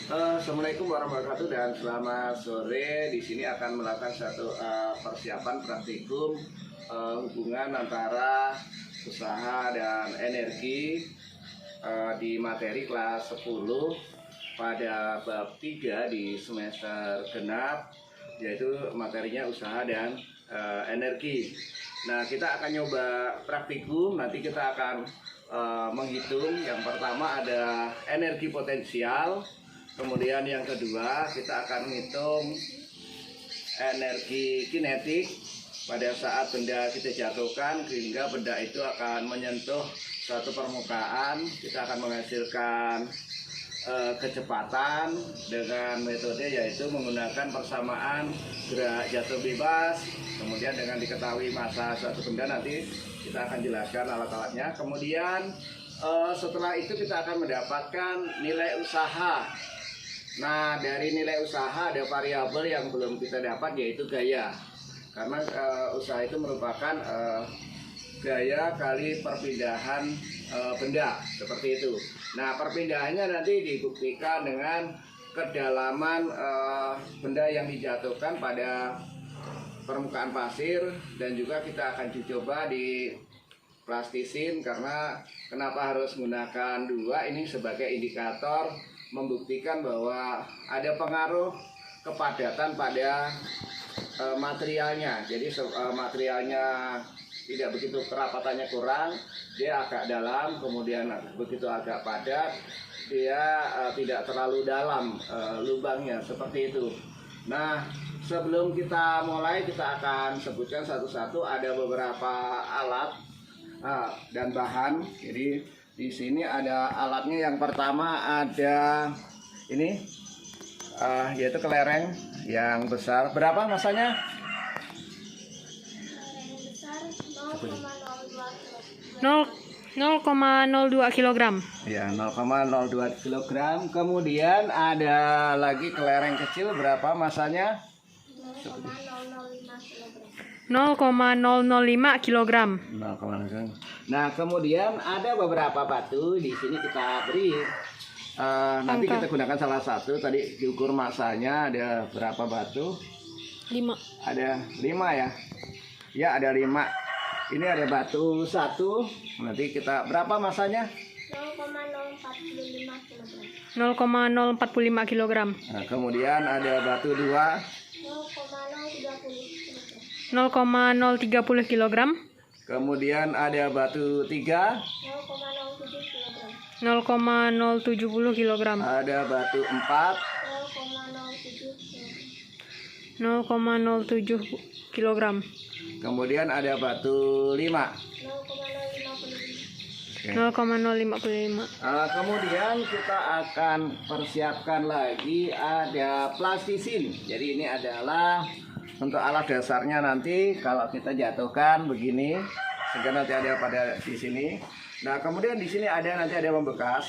Assalamualaikum warahmatullahi wabarakatuh dan selamat sore. Di sini akan melakukan satu persiapan praktikum hubungan antara usaha dan energi di materi kelas 10 pada bab 3 di semester genap, yaitu materinya usaha dan energi. Nah, kita akan nyoba praktikum. Nanti kita akan menghitung. Yang pertama ada energi potensial. Kemudian yang kedua kita akan menghitung energi kinetik pada saat benda kita jatuhkan hingga benda itu akan menyentuh suatu permukaan. Kita akan menghasilkan kecepatan dengan metode yaitu menggunakan persamaan gerak jatuh bebas. Kemudian dengan diketahui massa suatu benda, nanti kita akan jelaskan alat-alatnya. Kemudian setelah itu kita akan mendapatkan nilai usaha. Nah, dari nilai usaha ada variabel yang belum kita dapat, yaitu gaya. Karena usaha itu merupakan gaya kali perpindahan benda, seperti itu. Nah, perpindahannya nanti dibuktikan dengan kedalaman benda yang dijatuhkan pada permukaan pasir, dan juga kita akan coba di plastisin. Karena kenapa harus menggunakan dua ini sebagai indikator membuktikan bahwa ada pengaruh kepadatan pada materialnya. Jadi materialnya tidak begitu kerapatannya kurang, dia agak dalam. Kemudian begitu agak padat, dia tidak terlalu dalam lubangnya, seperti itu. Nah, sebelum kita mulai, kita akan sebutkan satu-satu. Ada beberapa alat dan bahan. Jadi di sini ada alatnya. Yang pertama ada ini, yaitu kelereng yang besar. Berapa masanya? Nol 0,02 kg. Ya, 0,02 kg. Kemudian ada lagi kelereng kecil. Berapa masanya? 0,005 kg. Nah, kemudian ada beberapa batu. Di sini kita beri. Nanti kita gunakan salah satu. Tadi diukur masanya ada berapa batu? 5. Ada 5 ya. Ya, ada 5. Ini ada batu 1. Nanti kita berapa masanya? 0,045 kg. Nah, kemudian ada batu 2. 0,030 kg. Kemudian ada batu 3. 0,070 kg. Ada batu 4. 0,07 kg. Kemudian ada batu 5. 0,055. Kemudian kita akan persiapkan lagi ada plastisin. Jadi ini adalah untuk alat dasarnya. Nanti kalau kita jatuhkan begini, sehingga nanti ada pada di sini. Nah, kemudian di sini ada nanti ada membekas.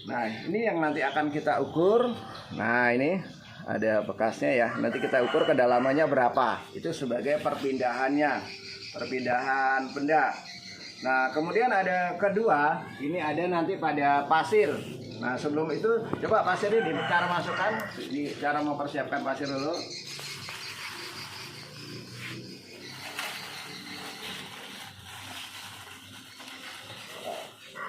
Nah, ini yang nanti akan kita ukur. Nah, ini ada bekasnya ya. Nanti kita ukur kedalamannya berapa. Itu sebagai perpindahannya, perpindahan benda. Nah, kemudian ada kedua, ini ada nanti pada pasir. Nah, sebelum itu coba pasir ini cara masukkan, di cara mempersiapkan pasir dulu.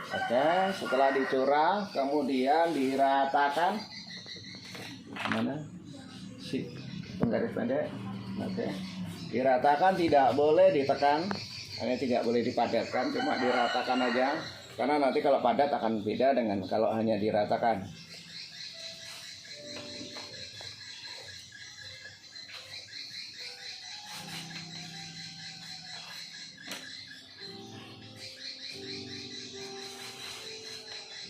Oke, setelah dicurah kemudian diratakan. Mana? Si penggaris pendek. Oke. Diratakan, tidak boleh ditekan. Hanya tidak boleh dipadatkan, cuma diratakan aja. Karena nanti kalau padat akan beda dengan kalau hanya diratakan.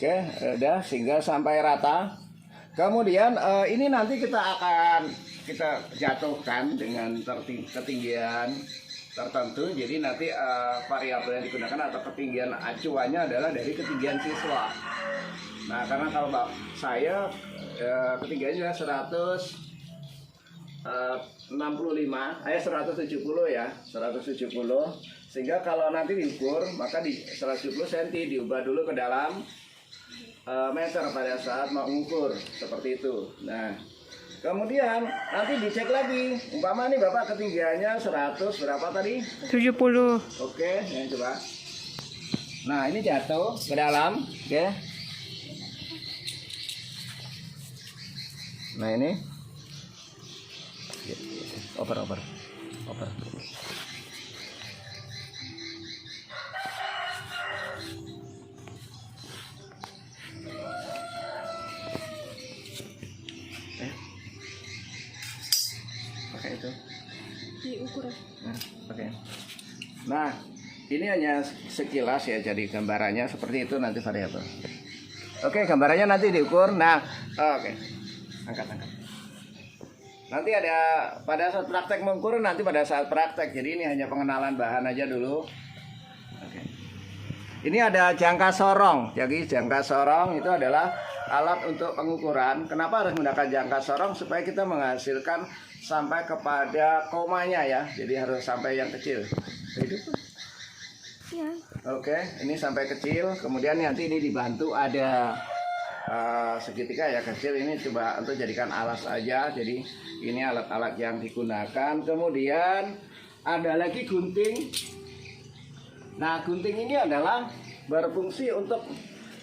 Oke, udah sehingga sampai rata. Kemudian ini nanti kita jatuhkan dengan ketinggian tertentu. Jadi nanti variabel yang digunakan atau ketinggian acuannya adalah dari ketinggian siswa. Nah, karena kalau saya ketinggiannya 165, 170 ya, 170. Sehingga kalau nanti diukur, maka di 170 cm diubah dulu ke dalam meter pada saat mau mengukur seperti itu. Nah, kemudian nanti dicek lagi. Umpama nih Bapak ketinggiannya 100 berapa tadi? 70. Oke, yang coba. Nah, ini jatuh ke dalam, oke. Nah, ini over. Pakai itu. Diukur. Pakai. Nah, ini hanya sekilas ya, jadi gambarannya seperti itu nanti variabel. Oke, gambarannya nanti diukur. Nah, oke. Angkat. Nanti ada pada saat praktek mengukur, nanti pada saat praktek. Jadi ini hanya pengenalan bahan aja dulu. Oke. Ini ada jangka sorong. Jadi jangka sorong itu adalah alat untuk pengukuran. Kenapa harus menggunakan jangka sorong? Supaya kita menghasilkan sampai kepada komanya ya. Jadi harus sampai yang kecil. Hidup. Ya. Oke, ini sampai kecil. Kemudian nanti ini dibantu ada segitiga ya kecil. Ini coba untuk jadikan alas aja. Jadi ini alat-alat yang digunakan. Kemudian ada lagi gunting. Nah, gunting ini adalah berfungsi untuk,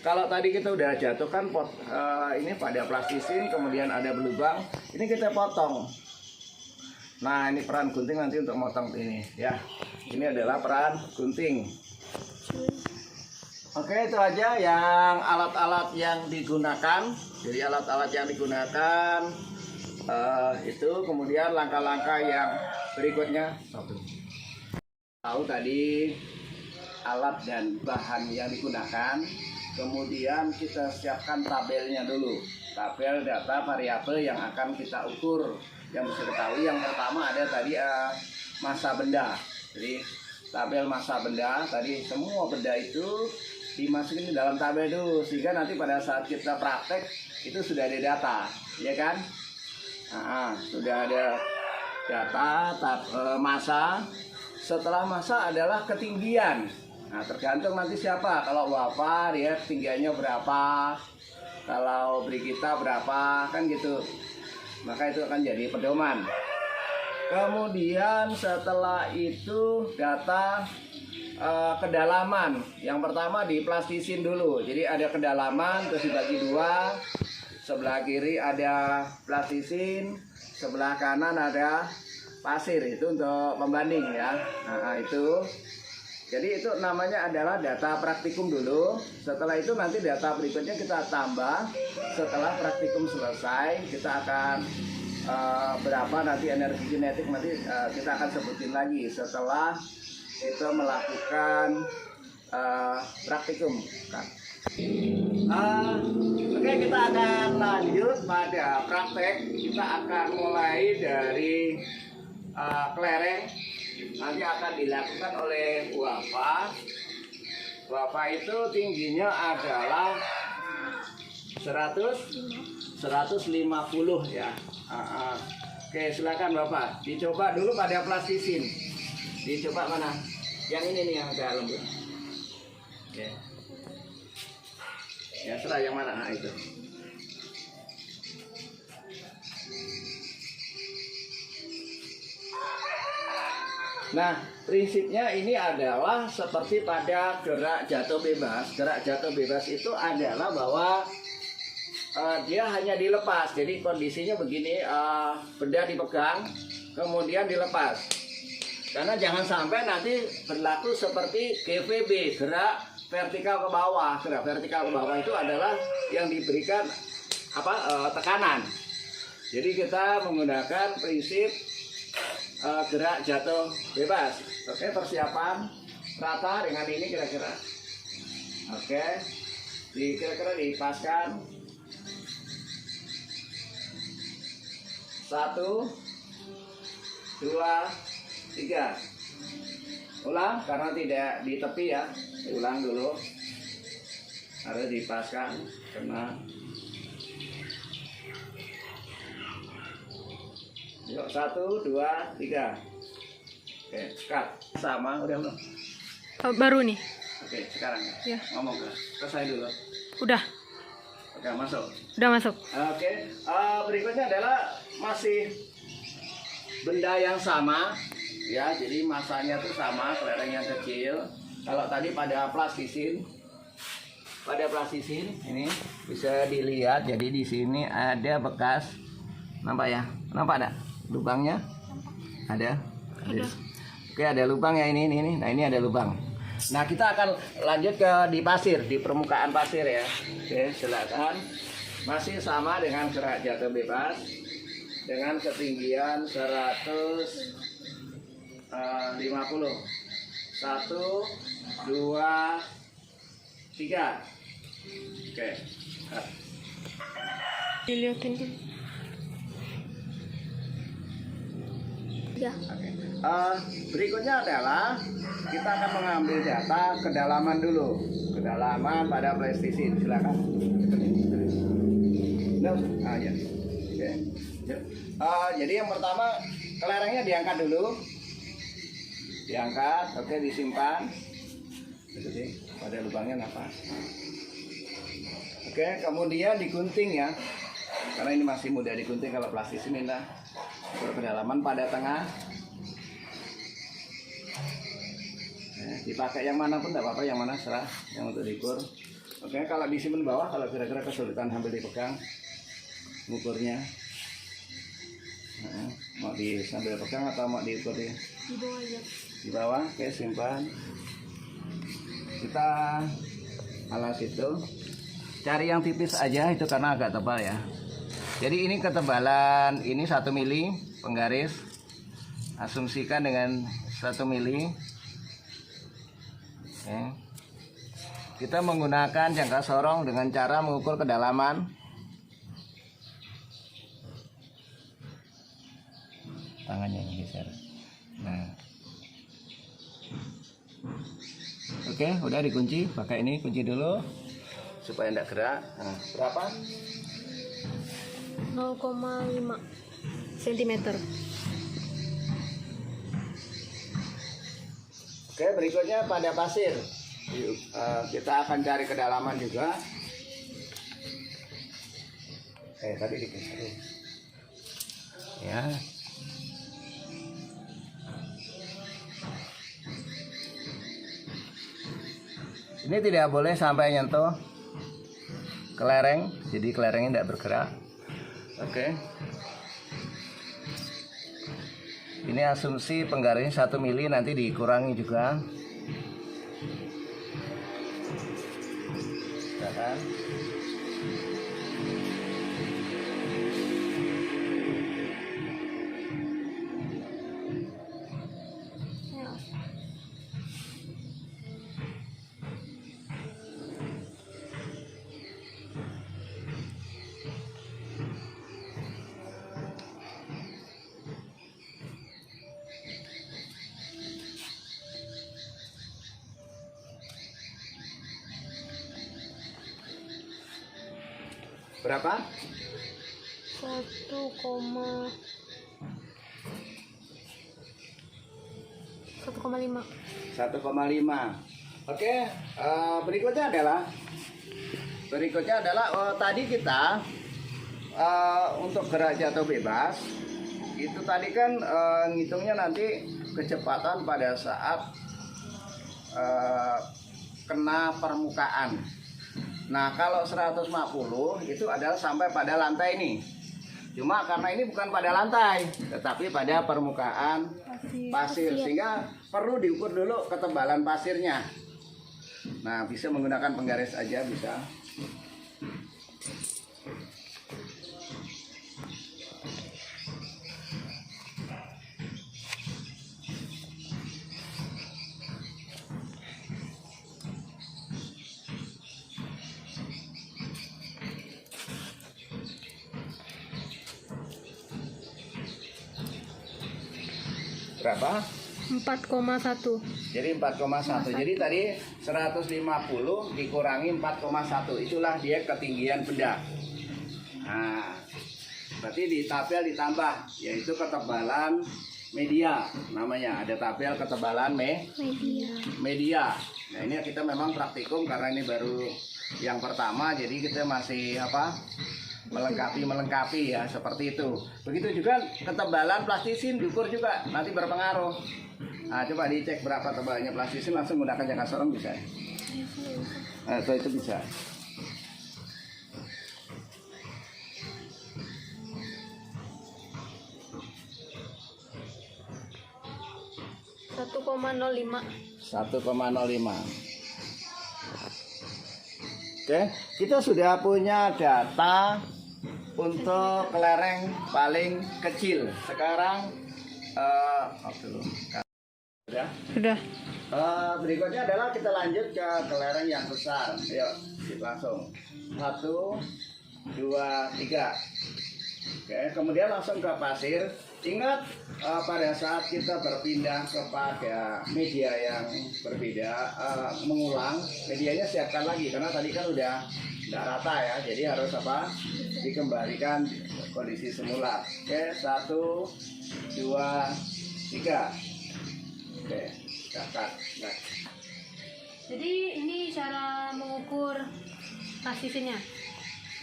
kalau tadi kita udah jatuhkan ini pada plastisin, kemudian ada berlubang, ini kita potong. Nah, ini peran gunting nanti untuk motong ini ya. Ini adalah peran gunting. Oke, itu aja yang alat-alat yang digunakan. Jadi alat-alat yang digunakan itu, kemudian langkah-langkah yang berikutnya. Tahu tadi alat dan bahan yang digunakan. Kemudian kita siapkan tabelnya dulu. Tabel data variabel yang akan kita ukur. Yang bisa diketahui yang pertama ada tadi massa benda. Jadi tabel massa benda, tadi semua benda itu dimasukin di dalam tabel dulu, sehingga nanti pada saat kita praktek itu sudah ada data, ya kan? Nah, sudah ada data massa. Setelah massa adalah ketinggian. Nah, tergantung nanti siapa. Kalau Bapak dia ketinggiannya berapa, kalau Brigita berapa, kan gitu. Maka itu akan jadi pedoman. Kemudian setelah itu data kedalaman. Yang pertama diplastisin dulu. Jadi ada kedalaman terus dibagi dua. Sebelah kiri ada plastisin, sebelah kanan ada pasir. Itu untuk pembanding ya. Nah, itu. Jadi itu namanya adalah data praktikum dulu. Setelah itu nanti data berikutnya kita tambah. Setelah praktikum selesai, kita akan berapa nanti energi kinetik nanti kita akan sebutin lagi setelah kita melakukan praktikum. Oke, kita akan lanjut pada praktek. Kita akan mulai dari kelereng. Nanti akan dilakukan oleh Bapak. Bapak itu tingginya adalah 150 ya. Oke, silakan Bapak. Dicoba dulu pada plastisin. Dicoba mana? Yang ini nih yang agak lembut. Oke. Ya, serah yang mana? Nah, itu. Nah, prinsipnya ini adalah seperti pada gerak jatuh bebas. Gerak jatuh bebas itu adalah bahwa dia hanya dilepas. Jadi kondisinya begini, benda dipegang, kemudian dilepas. Karena jangan sampai nanti berlaku seperti GVB, gerak vertikal ke bawah. Gerak vertikal ke bawah itu adalah yang diberikan tekanan. Jadi kita menggunakan prinsip gerak jatuh bebas. Oke, persiapan rata dengan ini kira-kira. Oke, kira-kira dipaskan. 1, 2, 3. Ulang karena tidak di tepi ya. Ulang dulu. Harus dipaskan kena. Yuk, 1, 2, 3. Oke, cut. Sama udah belum? Baru nih. Oke, sekarang ya. Ngomong ke saya dulu. Udah. Oke, masuk. Udah masuk. Oke, berikutnya adalah masih benda yang sama, ya. Jadi masanya tuh sama, kelereng yang kecil. Kalau tadi pada plastisin, ini bisa dilihat. Jadi di sini ada bekas, nampak ya? Nampak ada lubangnya? Ada. Oke, ada lubang ya ini. Nah ini ada lubang. Nah kita akan lanjut ke di pasir, di permukaan pasir ya. Oke, silakan. Masih sama dengan gerak jatuh bebas dengan ketinggian 150. 1, 2, 3. Oke. Dilihatin dulu. Ya. Oke. Berikutnya adalah kita akan mengambil data kedalaman dulu. Kedalaman pada plastisin, silakan. Ya. Oke. Jadi yang pertama kelerengnya diangkat dulu. Diangkat, oke, disimpan. Itu sih, pada lubangnya nafas. Oke, kemudian digunting ya. Karena ini masih mudah digunting kalau plastisin ini lah. Kedalaman pada tengah. Dipakai yang mana pun tidak apa-apa, yang mana serah, yang untuk diukur. Oke, kalau disimpan bawah, kalau kira-kira kesulitan sambil dipegang ngukurnya. Mau sambil pegang atau mau diukur ya? Di bawah aja. Di bawah, oke, simpan. Kita alas itu. Cari yang tipis aja itu karena agak tebal ya. Jadi ini ketebalan ini 1 mili penggaris. Asumsikan dengan 1 mili. Oke. Kita menggunakan jangka sorong dengan cara mengukur kedalaman. Tangannya yang geser. Nah. Oke, udah dikunci. Pakai ini kunci dulu supaya tidak gerak. Nah, berapa? 0,5 cm. Oke, berikutnya pada pasir. Kita akan cari kedalaman juga. Tadi digeser. Ya. Ini tidak boleh sampai nyentuh kelereng, jadi kelerengnya tidak bergerak. Oke. Ini asumsi penggarisnya 1 mili, nanti dikurangi juga. Silakan. Berapa? 1,5. Oke, berikutnya adalah tadi kita untuk gerak jatuh bebas itu tadi kan ngitungnya nanti kecepatan pada saat kena permukaan. Nah, kalau 150 itu adalah sampai pada lantai ini. Cuma karena ini bukan pada lantai, tetapi pada permukaan pasir. Sehingga perlu diukur dulu ketebalan pasirnya. Nah, bisa menggunakan penggaris aja bisa. Berapa? 4,1. Jadi 4,1. Jadi tadi 150 dikurangi 4,1. Itulah dia ketinggian benda. Nah, berarti di tabel ditambah, yaitu ketebalan media namanya. Ada tabel ketebalan media. Nah ini kita memang praktikum karena ini baru yang pertama, jadi kita masih melengkapi ya, seperti itu. Begitu juga ketebalan plastisin diukur juga nanti berpengaruh. Nah coba dicek berapa tebalnya plastisin, langsung menggunakan jangka sorong bisa. Nah itu bisa. Satu 1,05. 1,05. Oke, kita sudah punya data untuk kelereng paling kecil. Sekarang Sudah. Berikutnya adalah kita lanjut ke kelereng yang besar. Ayo, kita langsung 1, 2, 3. Oke, kemudian langsung ke pasir. Ingat pada saat kita berpindah kepada media yang berbeda, mengulang medianya siapkan lagi karena tadi kan udah tidak rata ya, jadi harus dikembalikan kondisi semula. Oke, 1, 2, 3. Oke, kakak. Nah. Jadi ini cara mengukur plastisinnya.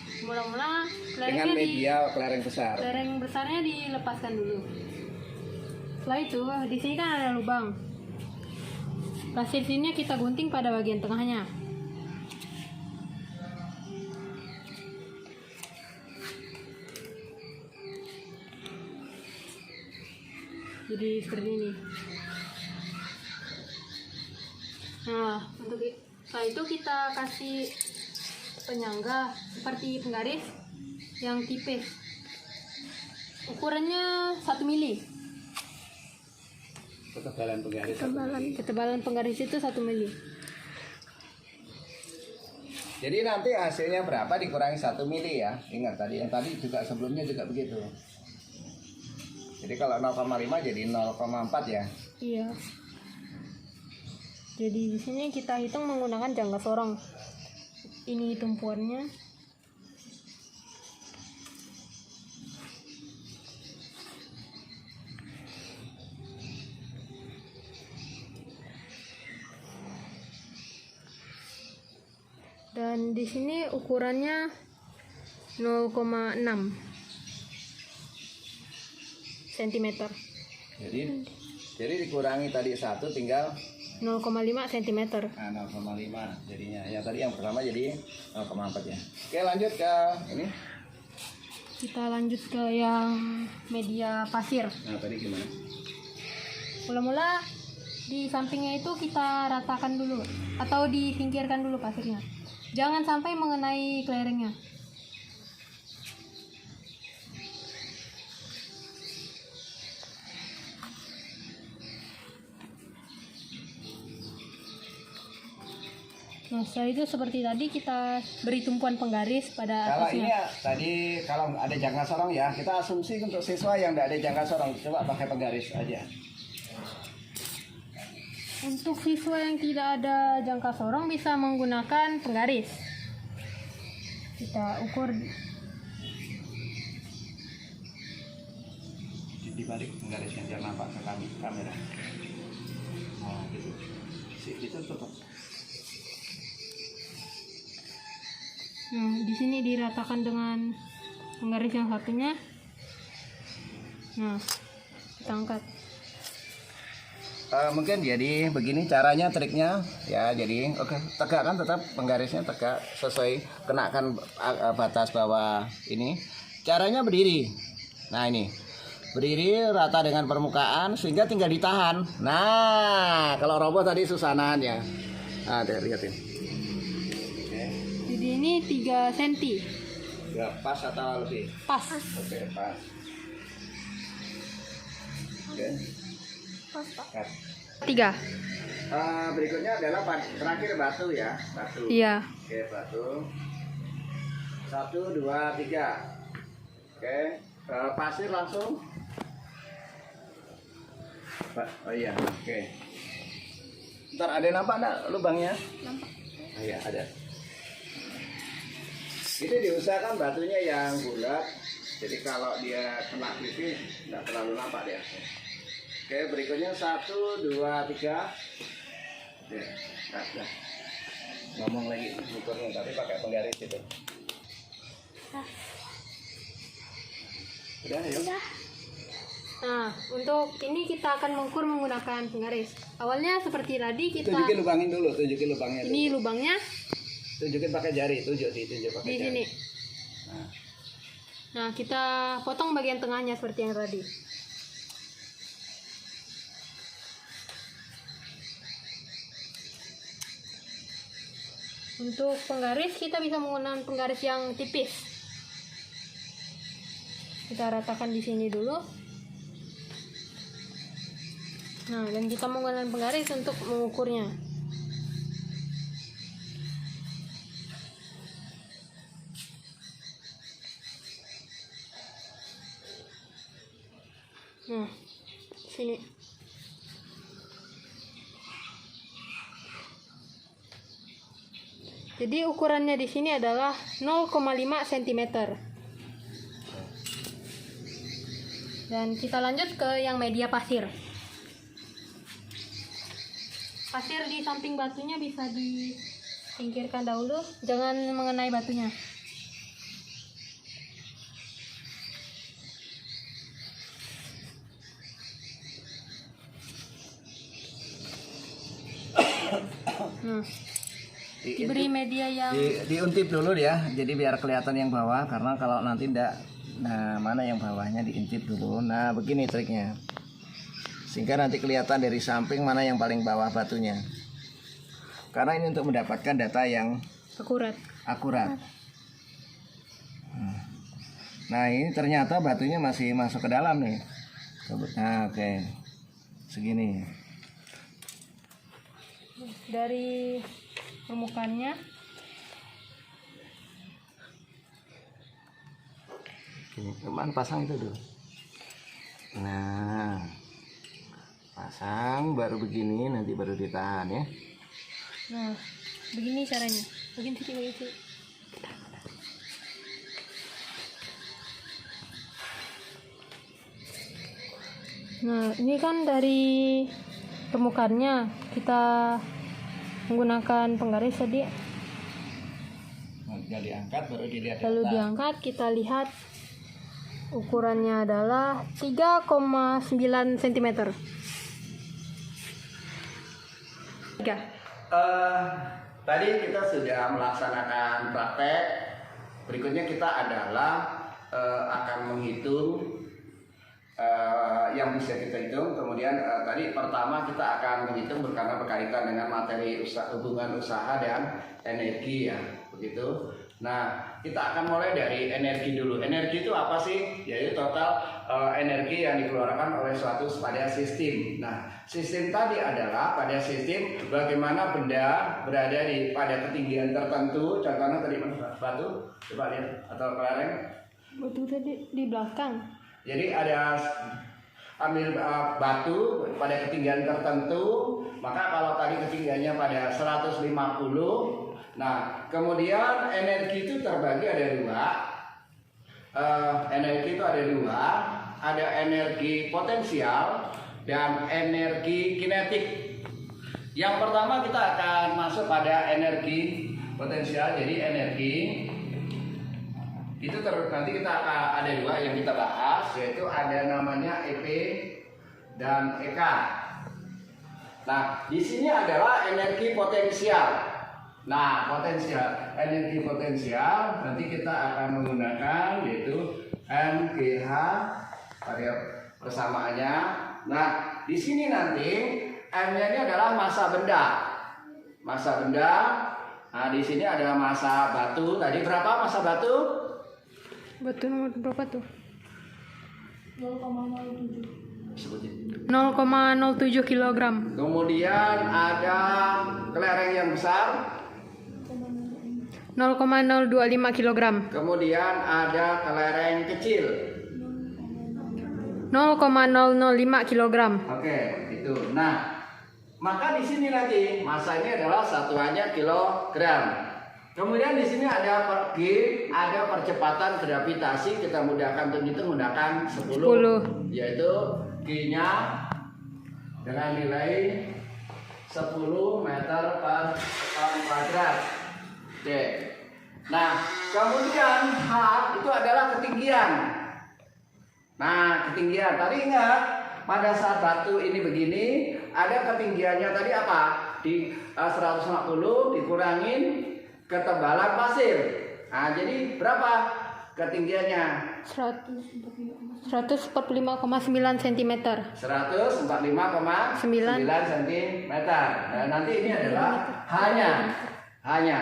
Mula-mula Dengan media kelereng besar. Kelereng besarnya dilepaskan dulu. Setelah itu di sini kan ada lubang. Plastisinnya kita gunting pada bagian tengahnya. Jadi seperti ini. Nah, setelah itu kita kasih penyangga seperti penggaris yang tipis. Ukurannya 1 mili. Ketebalan penggaris itu 1 mili. Jadi nanti hasilnya berapa dikurangi 1 mili ya. Ingat tadi yang tadi juga sebelumnya juga begitu. Jadi kalau 0,5 jadi 0,4 ya. Iya. Jadi di sini kita hitung menggunakan jangka sorong. Ini tumpuannya. Dan di sini ukurannya 0,6 cm. Jadi dikurangi tadi 1 tinggal 0,5 cm. Nah, 0,5 jadinya. Ya tadi yang pertama jadi 0,4 ya. Oke, lanjut ke ini. Kita lanjut ke yang media pasir. Nah, tadi gimana? Mula-mula di sampingnya itu kita ratakan dulu atau disingkirkan dulu pasirnya. Jangan sampai mengenai kelerengnya. Nah, setelah itu seperti tadi kita beri tumpuan penggaris pada Kalau atasnya. ini ya, tadi kalau ada jangka sorong ya, kita asumsi untuk siswa yang tidak ada jangka sorong, coba pakai penggaris aja. Untuk siswa yang tidak ada jangka sorong bisa menggunakan penggaris. Kita ukur Di balik penggarisnya biar nampak ke kamera. Nah, gitu. Itu tutup. Nah, di sini diratakan dengan penggaris yang satunya. Nah, kita angkat. Mungkin jadi begini caranya, triknya ya. Jadi oke, tegakkan tetap penggarisnya tegak sesuai, kenakan batas bawah ini. Caranya berdiri. Nah ini berdiri rata dengan permukaan sehingga tinggal ditahan. Nah kalau roboh tadi susah nahan ya. Nah lihatin. Jadi ini 3 cm. Ya pas atau lebih? Pas. Oke pas. Oke. Pas, Pak. 3. Berikutnya adalah terakhir batu ya, batu. Iya. Oke, batu. 1, 2, 3. Oke, pasir langsung. Oh iya, oke. Ntar ada nampak enggak lubangnya? Nampak. Oh iya, ada. Itu diusahakan batunya yang bulat. Jadi kalau dia kena pipis nggak terlalu nampak dia. Oke, berikutnya 1, 2, 3. Oke, nah. Ngomong lagi ukurnya, tapi pakai penggaris itu. Udah, yuk. Nah, untuk ini kita akan mengukur menggunakan penggaris. Awalnya seperti tadi kita Tunjukin lubangin dulu, tunjukin lubangnya dulu. ini lubangnya Tunjukin pakai jari, tunjuk pakai di jari. sini. Nah, kita potong bagian tengahnya seperti yang tadi. Untuk penggaris kita bisa menggunakan penggaris yang tipis. Kita ratakan di sini dulu. Nah, dan kita menggunakan penggaris untuk mengukurnya. Nah, sini. Jadi ukurannya di sini adalah 0,5 cm. Dan kita lanjut ke yang media pasir. Pasir di samping batunya bisa disingkirkan dahulu, jangan mengenai batunya. Nah, diberi media yang diuntip dulu ya, jadi biar kelihatan yang bawah, karena kalau nanti enggak, nah mana yang bawahnya diintip dulu. Nah begini triknya, sehingga nanti kelihatan dari samping mana yang paling bawah batunya, karena ini untuk mendapatkan data yang akurat. Nah ini ternyata batunya masih masuk ke dalam nih. Nah oke, segini dari permukaannya. Cuman pasang itu dulu. Nah, pasang baru begini, nanti baru ditahan ya. Nah, begini caranya. Begini sih. Nah, ini kan dari permukaannya kita menggunakan penggaris tadi. Nah, diangkat baru dilihat. Lalu diangkat, kita lihat ukurannya adalah 3,9 cm. Tadi kita sudah melaksanakan praktek. Berikutnya kita adalah akan menghitung yang bisa kita hitung. Kemudian tadi pertama kita akan menghitung karena berkaitan dengan materi hubungan usaha dan energi ya, begitu. Nah, kita akan mulai dari energi dulu. Energi itu apa sih? Yaitu total energi yang dikeluarkan oleh suatu pada sistem. Nah, sistem tadi adalah pada sistem bagaimana benda berada pada ketinggian tertentu. Contohnya tadi batu, coba lihat, atau kelereng. Batu tadi di belakang. Jadi ada ambil batu pada ketinggian tertentu, maka kalau tadi ketinggiannya pada 150, nah kemudian energi itu terbagi ada dua. Energi itu ada dua, ada energi potensial dan energi kinetik. Yang pertama kita akan masuk pada energi potensial. Jadi energi itu nanti kita ada dua yang kita bahas, yaitu ada namanya EP dan EK. Nah, di sini adalah energi potensial. Nah, energi potensial nanti kita akan menggunakan yaitu MGH pada persamaannya. Nah, di sini nanti M-nya ini adalah massa benda. Massa benda. Nah, di sini adalah massa batu. Tadi berapa massa batu? Batu nomor berapa tuh? 0,07 kg. Kemudian ada kelereng yang besar 0,025 kg. Kemudian ada kelereng kecil 0,005 kg. Oke, itu. Nah, maka di sini nanti masanya adalah satuannya kilogram. Kemudian di sini ada ada percepatan gravitasi, kita mudahkan untuk itu menggunakan 10, yaitu G-nya dengan nilai 10 meter per ton kuadrat. Oke. Nah, kemudian H itu adalah ketinggian. Nah, ketinggian. Tadi ingat, pada saat batu ini begini, ada ketinggiannya tadi apa? Di 150 dikurangin ketebalan pasir. Nah, jadi berapa ketinggiannya? 145,9 cm. 145,9 cm. Nah, nanti ini adalah hanya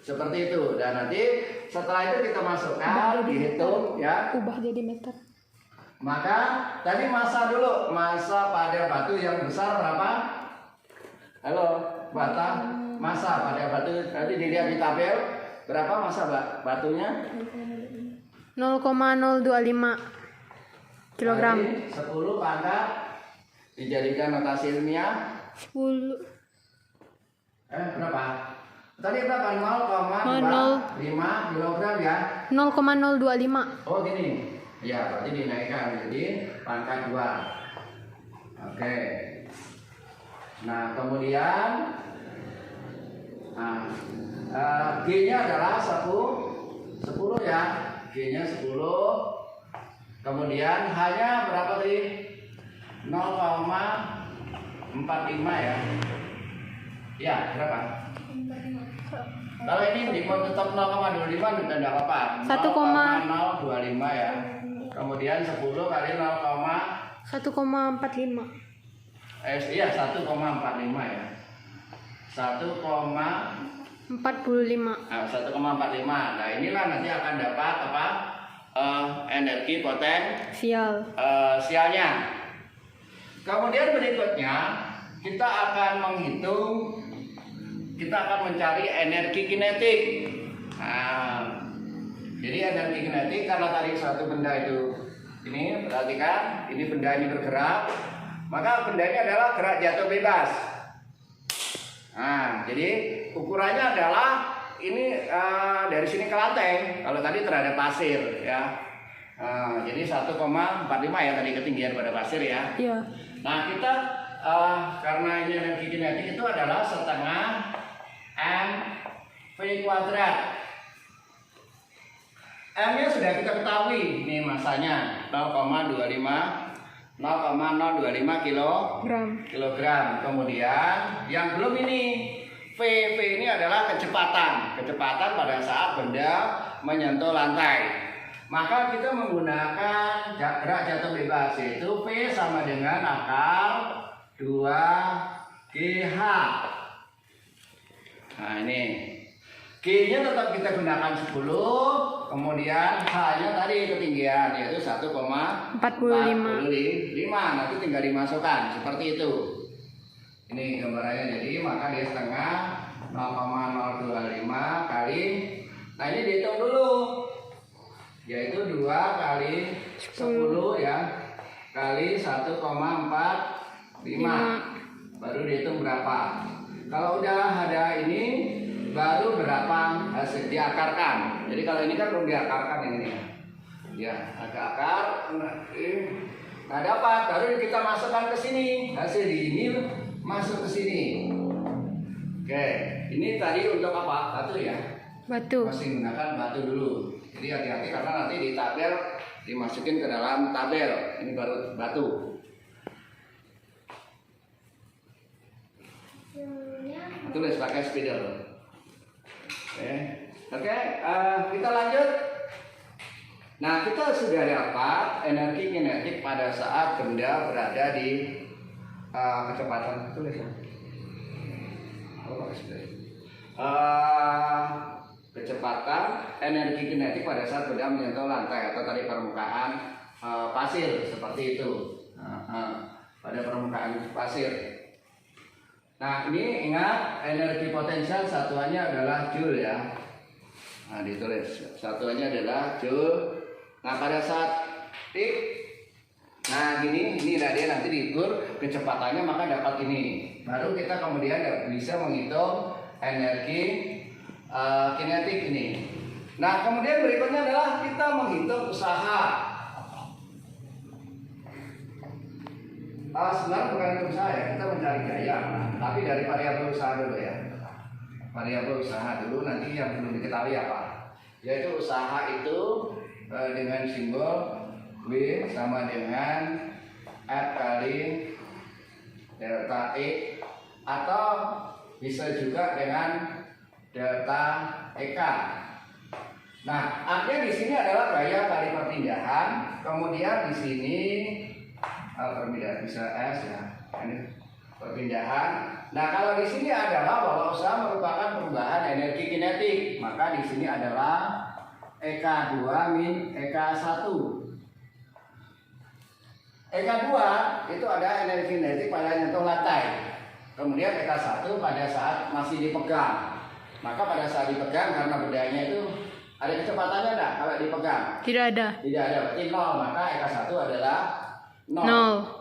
seperti itu. Dan nanti setelah itu kita masukkan, dihitung ya. Ubah jadi meter. Maka tadi massa dulu, massa pada batu yang besar berapa? Halo, massa pada batu tadi dilihat di tabel berapa massa batunya? 0,025 kilogram. 10 pangkat dijadikan notasi ilmiah 10 berapa? Tadi berapa? 0,25 kilogram ya? 0,025. Oh gini. Ya, berarti dinaikkan jadi pangkat 2. Oke. Nah, kemudian G-nya adalah 10 ya. G-nya 10. Kemudian H-nya berapa tadi? 0,45 ya. Ya, berapa? Kalau ini tetap 0,25 tidak apa-apa. 0,025 ya. Kemudian 10 kali 1,45. Iya 1,45 ya. 1,45. 1,45. Nah, inilah nanti akan dapat apa? Energi potensialnya. Kemudian berikutnya kita akan mencari energi kinetik. Nah, jadi energi kinetik karena tadi suatu benda itu ini perhatikan, ini benda ini bergerak, maka benda ini adalah gerak jatuh bebas. Nah, jadi ukurannya adalah ini dari sini ke lantai. Kalau tadi terhadap pasir ya. Jadi 1,45 ya tadi ketinggian pada pasir ya. Iya. Nah, kita karena ini energi kinetik itu adalah setengah mv kuadrat. M-nya sudah kita ketahui, ini masanya 0,025 kilogram. Kemudian yang belum ini V ini adalah kecepatan pada saat benda menyentuh lantai. Maka kita menggunakan gerak jatuh bebas, yaitu V sama dengan akar 2GH. Nah ini G-nya tetap kita gunakan 10, kemudian H-nya tadi ketinggian yaitu 1,45. Nanti tinggal dimasukkan seperti itu. Ini gambarannya, jadi maka dia setengah 0,025 kali. Nah ini dihitung dulu, yaitu 2 kali 10 ya kali 1,45. Baru dihitung berapa. Kalau udah ada ini baru berapa hasil diakarkan. Jadi kalau ini kan belum diakarkan yang ini ya, ada akar. Nah dapat, baru kita masukkan ke sini, hasil ini masuk ke sini. Oke, ini tadi untuk apa? Batu ya. Batu. Masih menggunakan batu dulu. Jadi hati-hati karena nanti di tabel dimasukin ke dalam tabel. Ini baru batu. Tulis pakai spidol. Oke, kita lanjut. Nah, kita sudah dapat energi kinetik pada saat benda berada di kecepatan. Tulis ya. Kecepatan energi kinetik pada saat benda menyentuh lantai atau tadi permukaan pasir seperti itu. Pada permukaan pasir. Nah, ini ingat energi potensial satuannya adalah joule ya. Nah, ditulis satuannya adalah joule. Nah, pada saat tik, nah gini, ini dia nanti diukur kecepatannya maka dapat ini. Baru kita kemudian bisa menghitung energi kinetik ini. Nah, kemudian berikutnya adalah kita menghitung usaha. Sebenarnya bukan untuk usaha ya, kita mencari gaya, tapi dari variabel usaha dulu ya. Variabel usaha dulu, nanti yang belum diketahui apa, yaitu usaha itu dengan simbol W sama dengan F kali delta E, atau bisa juga dengan delta EK. Nah, artinya di sini adalah gaya kali perpindahan, kemudian di sini perpindahan bisa S ya, ini perpindahan. Nah, kalau di sini adalah bahwa usaha merupakan perubahan energi kinetik, maka di sini adalah EK2 min EK1. EK2 itu ada energi kinetik pada nyentuh lantai. Kemudian EK1 pada saat masih dipegang. Maka pada saat dipegang, karena bedanya itu ada kecepatannya enggak kalau dipegang? Tidak ada. Tidak ada, berarti 0. Maka EK1 adalah 0.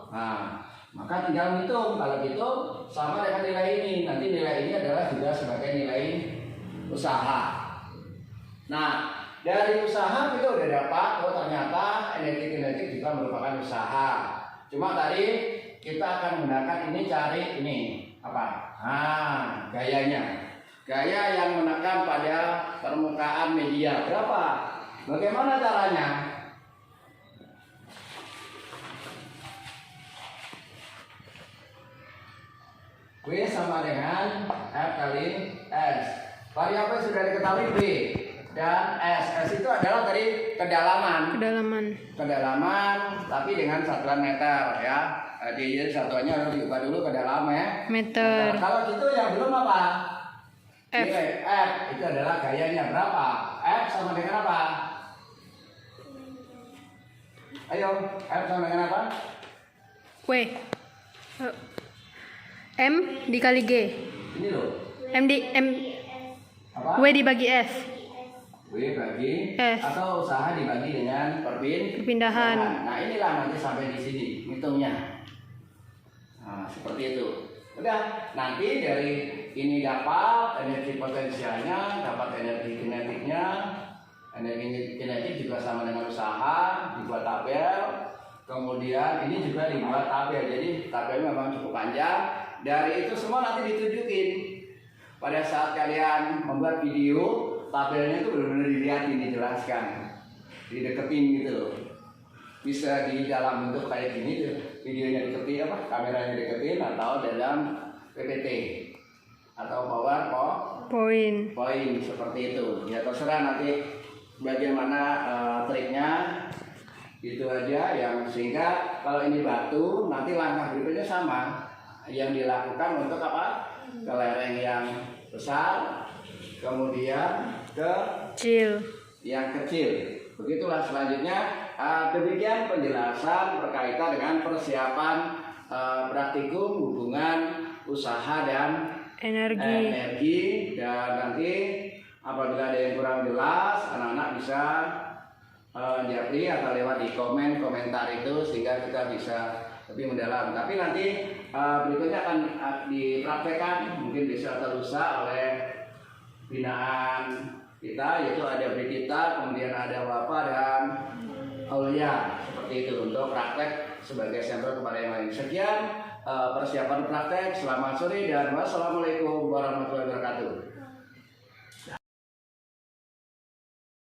Nah, maka tinggal hitung. Kalau gitu sama dengan nilai ini. Nanti nilai ini adalah juga sebagai nilai usaha. Nah, dari usaha kita udah dapat, oh ternyata energi kinetik juga merupakan usaha. Cuma tadi kita akan menggunakan ini, cari ini apa? Gayanya. Gaya yang menekan pada permukaan media berapa? Bagaimana caranya? W sama dengan F kali S. Variabel sudah diketahui W dan S. S itu adalah tadi kedalaman. Kedalaman, tapi dengan satuan meter ya. Jadi satuannya harus diubah dulu ke dalam ya. Meter. Kalau gitu yang belum apa? F. Nilai F itu adalah gayanya berapa? F sama dengan apa? Ayo, F sama dengan apa? W. M dikali G. Ini loh. M Apa? W dibagi S. W bagi S. atau usaha dibagi dengan Perpindahan. Nah, inilah nanti sampai di sini hitungnya. Nah, seperti itu. Udah, nanti dari ini dapat energi potensialnya, dapat energi kinetiknya. Energi kinetik juga sama dengan usaha, dibuat tabel. Kemudian ini juga dibuat tabel. Jadi tabelnya memang cukup panjang. Dari itu semua nanti ditunjukin. Pada saat kalian membuat video, tabelnya itu benar-benar dilihatin, dijelaskan, dideketin gitu. Bisa di dalam bentuk kayak gini tuh, videonya deketin apa, kameranya deketin, atau dalam PPT atau PowerPoint seperti itu. Ya terserah nanti bagaimana triknya. Itu aja yang sehingga kalau ini batu, nanti langkah berikutnya sama. Yang dilakukan untuk apa? Ke lereng yang besar, kemudian ke yang kecil. Begitulah selanjutnya. Demikian penjelasan berkaitan dengan persiapan praktikum hubungan usaha dan energi. Dan nanti apabila ada yang kurang jelas, anak-anak bisa japri atau lewat di komentar itu sehingga kita bisa lebih mendalam. Tapi nanti berikutnya akan dipraktekkan mungkin besok atau lusa oleh binaan kita, yaitu ada Brigita, kemudian ada Bapak dan Aulia, seperti itu untuk praktek sebagai sampel kepada yang lain. Sekian persiapan praktek. Selamat sore dan wassalamualaikum warahmatullahi wabarakatuh.